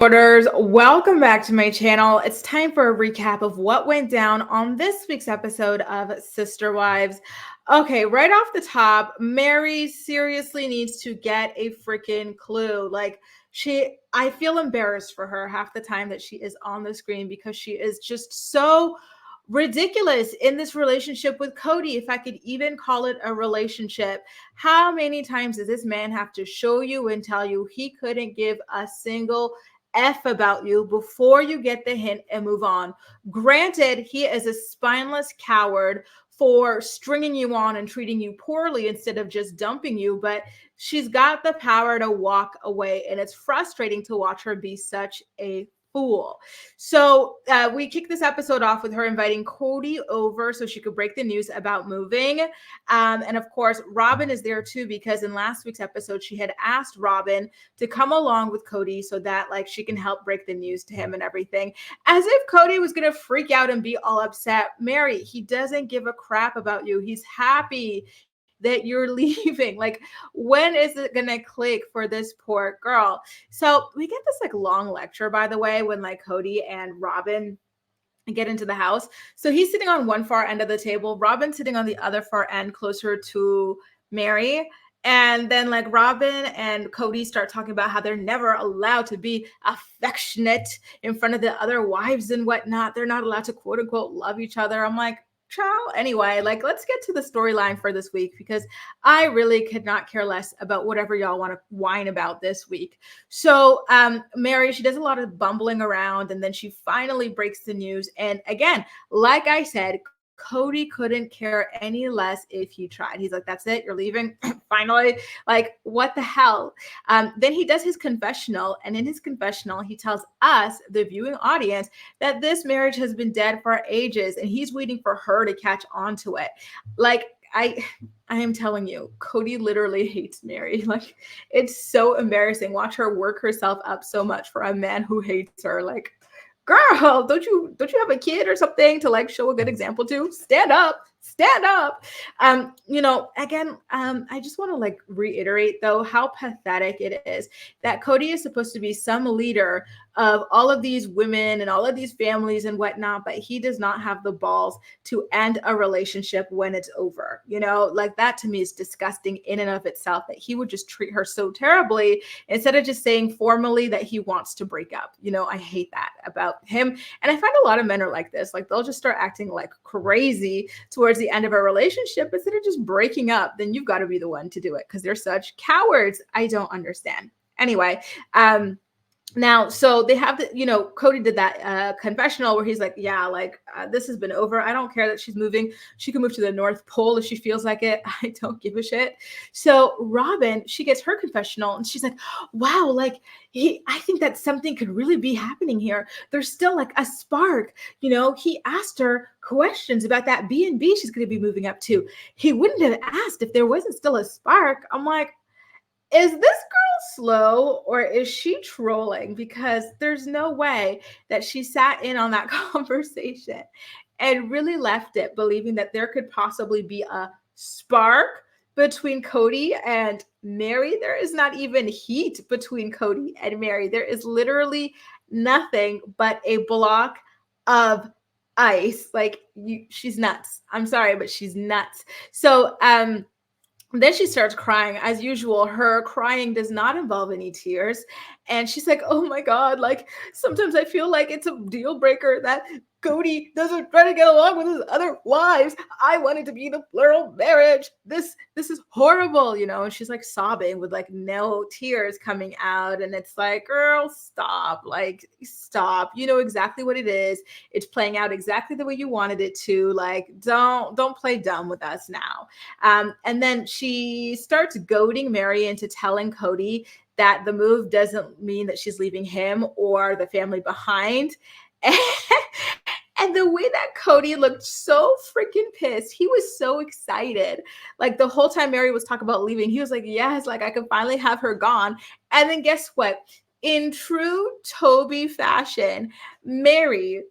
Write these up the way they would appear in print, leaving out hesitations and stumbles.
Orders, welcome back to my channel. It's time for a recap of what went down on this week's episode of Sister Wives. Okay, right off the top, Meri seriously needs to get a freaking clue. I feel embarrassed for her half the time that she is on the screen because she is just so ridiculous in this relationship with Kody, if I could even call it a relationship. How many times does this man have to show you and tell you he couldn't give a single F about you before you get the hint and move on? Granted, he is a spineless coward for stringing you on and treating you poorly instead of just dumping you, but she's got the power to walk away, and it's frustrating to watch her be such a fool. So we kick this episode off with her inviting Kody over so she could break the news about moving. And of course, Robin is there too, because in last week's episode, she had asked Robin to come along with Kody so that she can help break the news to him and everything. As if Kody was going to freak out and be all upset. Meri, he doesn't give a crap about you. He's happy that you're leaving. When is it gonna click for this poor girl? So we get this long lecture, by the way, when Kody and Robin get into the house. So he's sitting on one far end of the table, Robin sitting on the other far end closer to Meri. And then Robin and Kody start talking about how they're never allowed to be affectionate in front of the other wives and whatnot. They're not allowed to quote unquote love each other. I'm like, ciao. Anyway, let's get to the storyline for this week, because I really could not care less about whatever y'all want to whine about this week. So Meri, she does a lot of bumbling around, and then she finally breaks the news. And again, like I said, Kody couldn't care any less if he tried. He's like, that's it, you're leaving? Finally? What the hell? Then he does his confessional, and in his confessional, he tells us, the viewing audience, that this marriage has been dead for ages, and he's waiting for her to catch on to it. I am telling you, Kody literally hates Meri. It's so embarrassing. Watch her work herself up so much for a man who hates her. Girl, don't you have a kid or something to show a good example to? Stand up. Again, I just want to reiterate though how pathetic it is that Kody is supposed to be some leader of all of these women and all of these families and whatnot, but he does not have the balls to end a relationship when it's over. That to me is disgusting in and of itself, that he would just treat her so terribly instead of just saying formally that he wants to break up. I hate that about him. And I find a lot of men are like this. They'll just start acting like crazy towards the end of a relationship instead of just breaking up. Then you've got to be the one to do it because they're such cowards. I don't understand. Anyway, now, so they have Kody did that confessional where he's like, yeah, this has been over. I don't care that she's moving. She can move to the North Pole if she feels like it. I don't give a shit. So Robin, she gets her confessional and she's like, wow, I think that something could really be happening here. There's still a spark. He asked her questions about that B&B she's going to be moving up to. He wouldn't have asked if there wasn't still a spark. I'm like, is this girl slow or is she trolling? Because there's no way that she sat in on that conversation and really left it believing that there could possibly be a spark between Kody and Meri. There is not even heat between Kody and Meri. There is literally nothing but a block of ice. She's nuts. I'm sorry, but she's nuts. So, then she starts crying. As usual, her crying does not involve any tears. And she's like, oh my God, sometimes I feel like it's a deal breaker that Kody doesn't try to get along with his other wives. I wanted to be the plural marriage. This is horrible, And she's sobbing with no tears coming out. And it's girl, stop. Stop. You know exactly what it is. It's playing out exactly the way you wanted it to. Don't play dumb with us now. And then she starts goading Meri into telling Kody that the move doesn't mean that she's leaving him or the family behind. And the way that Kody looked so freaking pissed, he was so excited. The whole time Meri was talking about leaving, he was like, yes, I could finally have her gone. And then guess what? In true Toby fashion, Meri,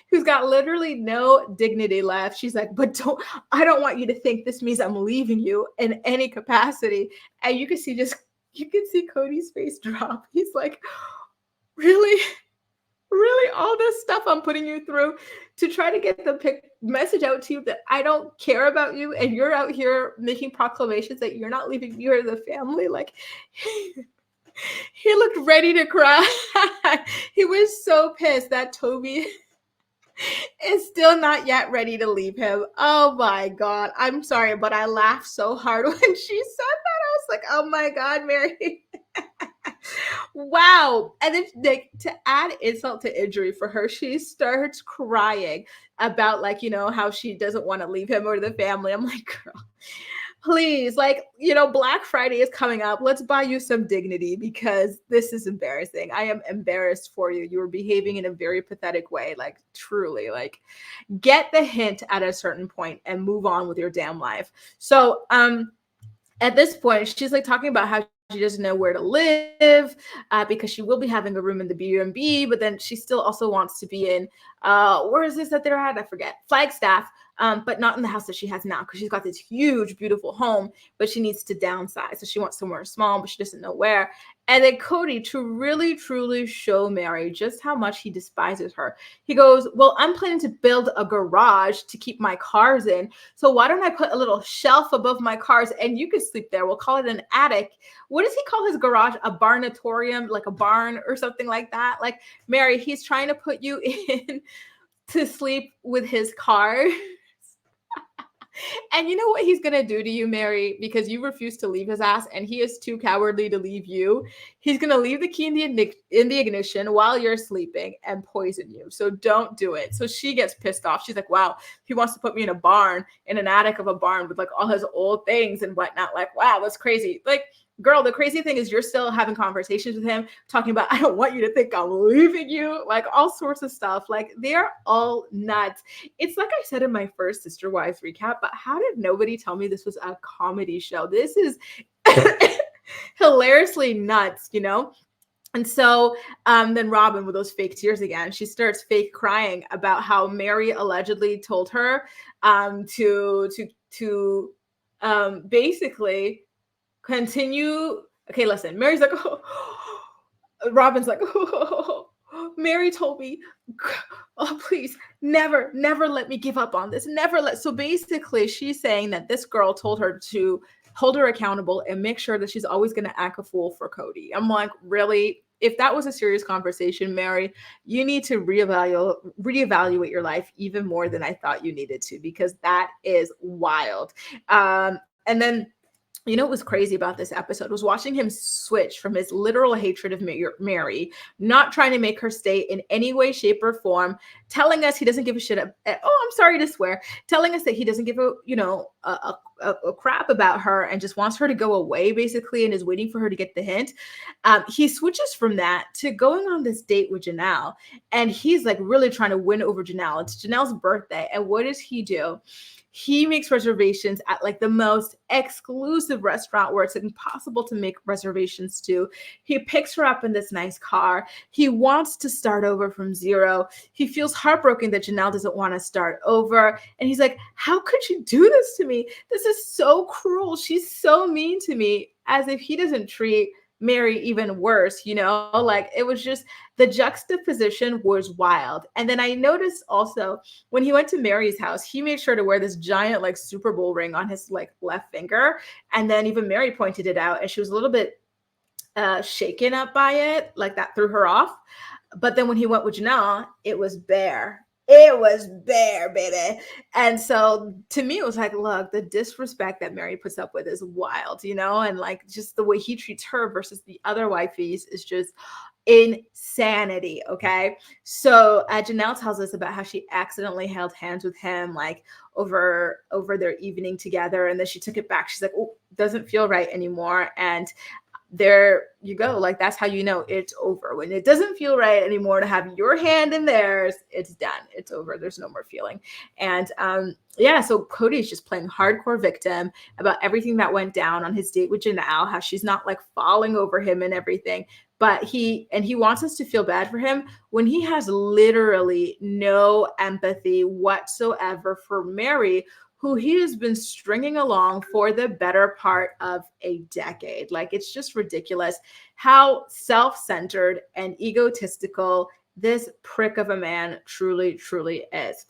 who's got literally no dignity left, she's like, but I don't want you to think this means I'm leaving you in any capacity. And you can see Kody's face drop. He's like, Really? Really, all this stuff I'm putting you through to try to get the message out to you that I don't care about you, and you're out here making proclamations that you're not leaving me or the family. Like, he looked ready to cry. He was so pissed that Toby is still not yet ready to leave him. Oh my God. I'm sorry, but I laughed so hard when she said that. I was like, oh my God, Meri. Wow. And then, like, to add insult to injury for her, she starts crying about, like, how she doesn't want to leave him or the family. I'm like, girl, please, like, Black Friday is coming up. Let's buy you some dignity because this is embarrassing. I am embarrassed for you. You were behaving in a very pathetic way. Like, truly, like, get the hint at a certain point and move on with your damn life. So, at this point, she's like talking about how she doesn't know where to live because she will be having a room in the B&B, but then she still also wants to be in where is this that they're at? I forget. Flagstaff, but not in the house that she has now because she's got this huge, beautiful home, but she needs to downsize. So she wants somewhere small, but she doesn't know where. And then Kody, to really, truly show Meri just how much he despises her, he goes, well, I'm planning to build a garage to keep my cars in. So why don't I put a little shelf above my cars and you can sleep there? We'll call it an attic. What does he call his garage? A barnatorium, like a barn or something like that? Like, Meri, he's trying to put you in to sleep with his car. And you know what he's going to do to you, Meri, because you refuse to leave his ass and he is too cowardly to leave you. He's going to leave the key in the ignition while you're sleeping and poison you. So don't do it. So she gets pissed off. She's like, wow, he wants to put me in a barn, in an attic of a barn with like all his old things and whatnot. Like, wow, that's crazy. Like, girl, the crazy thing is you're still having conversations with him, talking about, I don't want you to think I'm leaving you, like all sorts of stuff. Like, they're all nuts. It's like I said in my first Sister Wives recap, but how did nobody tell me this was a comedy show? This is hilariously nuts, And so then Robin, with those fake tears again, she starts fake crying about how Meri allegedly told her to basically continue. Okay, listen, Meri's like, oh. Robin's like, oh. Meri told me, oh, please, never let me give up on this. So basically she's saying that this girl told her to hold her accountable and make sure that she's always going to act a fool for Kody. I'm like, really? If that was a serious conversation, Meri, you need to reevaluate your life even more than I thought you needed to, because that is wild. And then, what was crazy about this episode was watching him switch from his literal hatred of Meri, not trying to make her stay in any way, shape, or form, telling us he doesn't give a shit. I'm sorry to swear. Telling us that he doesn't give a crap about her and just wants her to go away, basically, and is waiting for her to get the hint. He switches from that to going on this date with Janelle, and he's like really trying to win over Janelle. It's Janelle's birthday, and what does he do? He makes reservations at like the most exclusive restaurant where it's impossible to make reservations to. He picks her up in this nice car. He wants to start over from zero. He feels heartbroken that Janelle doesn't want to start over. And he's like, how could you do this to me? This is so cruel. She's so mean to me. As if he doesn't treat Meri even worse, like it was just, the juxtaposition was wild. And then I noticed also when he went to Meri's house, he made sure to wear this giant like Super Bowl ring on his like left finger. And then even Meri pointed it out and she was a little bit shaken up by it, like that threw her off. But then when he went with Janelle, it was bare. It was bare, baby. And so to me, it was like, look, the disrespect that Meri puts up with is wild, and like just the way he treats her versus the other wifeys is just insanity. Okay. So Janelle tells us about how she accidentally held hands with him, like over their evening together. And then she took it back. She's like, oh, doesn't feel right anymore. And there you go. Like, that's how you know it's over. When it doesn't feel right anymore to have your hand in theirs, it's done. It's over. There's no more feeling. And so Kody's just playing hardcore victim about everything that went down on his date with Janelle, how she's not like falling over him and everything. But he wants us to feel bad for him when he has literally no empathy whatsoever for Meri, who he has been stringing along for the better part of a decade. Like, it's just ridiculous how self-centered and egotistical this prick of a man truly, truly is.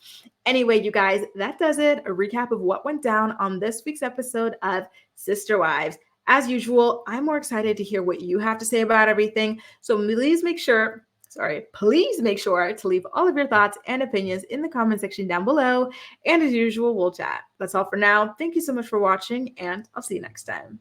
Anyway, you guys, that does it. A recap of what went down on this week's episode of Sister Wives. As usual, I'm more excited to hear what you have to say about everything. So please make sure to leave all of your thoughts and opinions in the comment section down below. And as usual, we'll chat. That's all for now. Thank you so much for watching, and I'll see you next time.